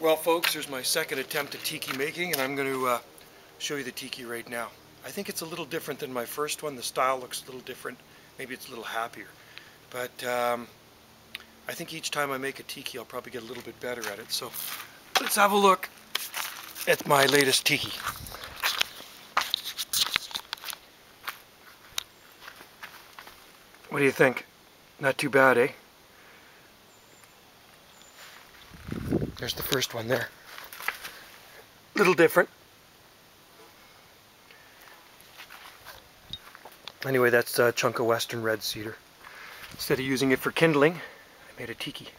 Well folks, here's my second attempt at tiki making, and I'm going to show you the tiki right now. I think it's a little different than my first one. The style looks a little different. Maybe it's a little happier. But I think each time I make a tiki I'll probably get a little bit better at it. So let's have a look at my latest tiki. What do you think? Not too bad, eh? There's the first one there. Little different. Anyway, that's a chunk of Western Red Cedar. Instead of using it for kindling, I made a tiki.